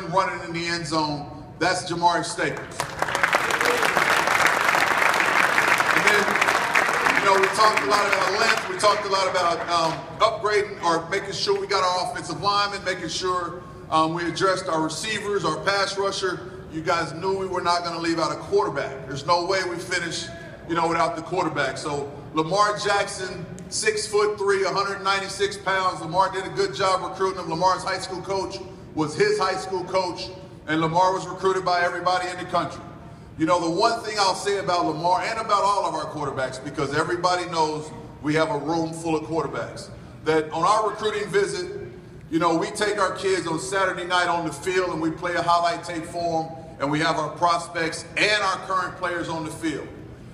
him running in the end zone. That's Jamari Staples. And then, you know, we talked a lot about length. We talked a lot about upgrading or making sure we got our offensive linemen, making sure we addressed our receivers, our pass rusher. You guys knew we were not going to leave out a quarterback. There's no way we finish, you know, without the quarterback. So Lamar Jackson, 6'3", 196 pounds. Lamar did a good job recruiting him. Lamar's high school coach was his high school coach, and Lamar was recruited by everybody in the country. You know, the one thing I'll say about Lamar and about all of our quarterbacks, because everybody knows we have a room full of quarterbacks, that on our recruiting visit, you know, we take our kids on Saturday night on the field and we play a highlight tape for them, and we have our prospects and our current players on the field.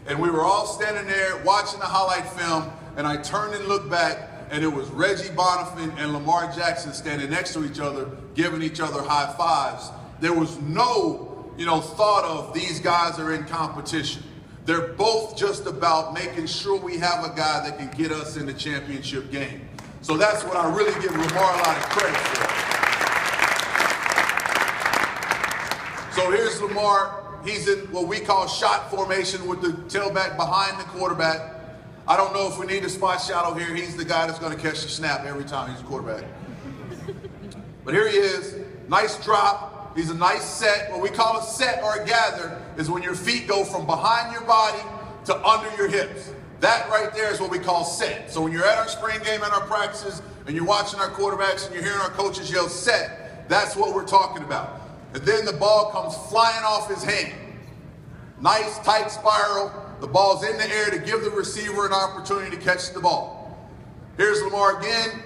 And we were all standing there watching the highlight film, and I turned and looked back, and it was Reggie Bonifant and Lamar Jackson standing next to each other, giving each other high fives. There was no, you know, thought of these guys are in competition. They're both just about making sure we have a guy that can get us in the championship game. So that's what I really give Lamar a lot of credit for. So here's Lamar. He's in what we call shot formation with the tailback behind the quarterback. I don't know if we need a spot shadow here. He's the guy that's going to catch the snap every time he's a quarterback. But here he is. Nice drop. He's a nice set. What we call a set or a gather is when your feet go from behind your body to under your hips. That right there is what we call set. So when you're at our spring game and our practices and you're watching our quarterbacks and you're hearing our coaches yell set, that's what we're talking about. And then the ball comes flying off his hand. Nice tight spiral. The ball's in the air to give the receiver an opportunity to catch the ball. Here's Lamar again.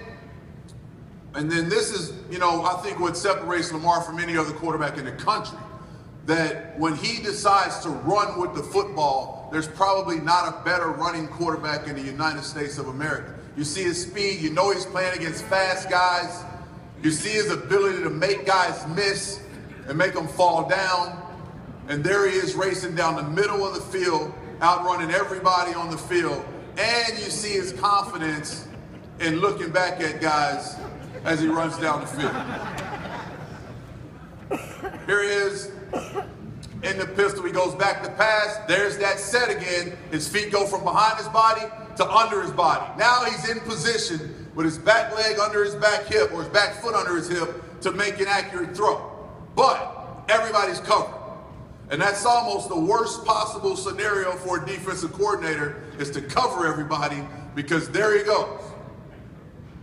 And then this is, you know, I think what separates Lamar from any other quarterback in the country. That when he decides to run with the football, there's probably not a better running quarterback in the United States of America. You see his speed, you know he's playing against fast guys. You see his ability to make guys miss and make them fall down. And there he is racing down the middle of the field, outrunning everybody on the field. And you see his confidence in looking back at guys as he runs down the field. Here he is. In the pistol, he goes back to pass. There's that set again. His feet go from behind his body to under his body. Now he's in position with his back leg under his back hip or his back foot under his hip to make an accurate throw. But everybody's covered. And that's almost the worst possible scenario for a defensive coordinator, is to cover everybody, because there he goes.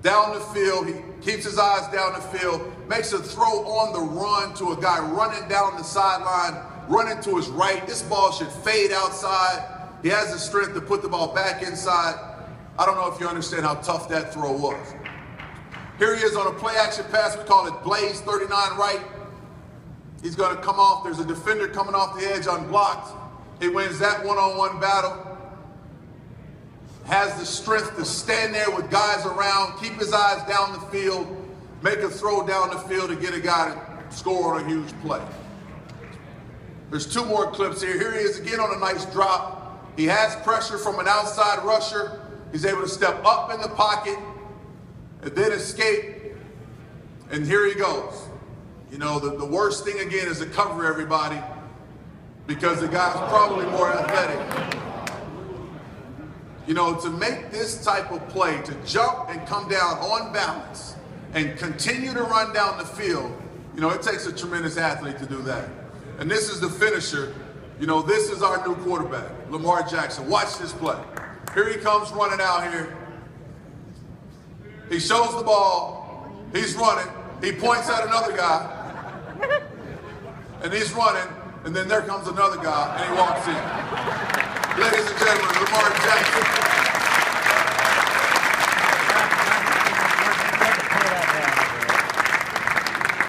Down the field, he keeps his eyes down the field, makes a throw on the run to a guy running down the sideline, running to his right. This ball should fade outside. He has the strength to put the ball back inside. I don't know if you understand how tough that throw was. Here he is on a play action pass. We call it Blaze 39 right. He's going to come off. There's a defender coming off the edge unblocked. He wins that one-on-one battle. Has the strength to stand there with guys around, keep his eyes down the field, make a throw down the field to get a guy to score on a huge play. There's two more clips here. Here he is again on a nice drop. He has pressure from an outside rusher. He's able to step up in the pocket and then escape. And here he goes. You know, the worst thing again is to cover everybody, because the guy's probably more athletic. You know, to make this type of play, to jump and come down on balance and continue to run down the field, you know, it takes a tremendous athlete to do that. And this is the finisher. You know, this is our new quarterback, Lamar Jackson. Watch this play. Here he comes running out here. He shows the ball. He's running. He points at another guy. And he's running. And then there comes another guy, and he walks in. Ladies and gentlemen, Lamar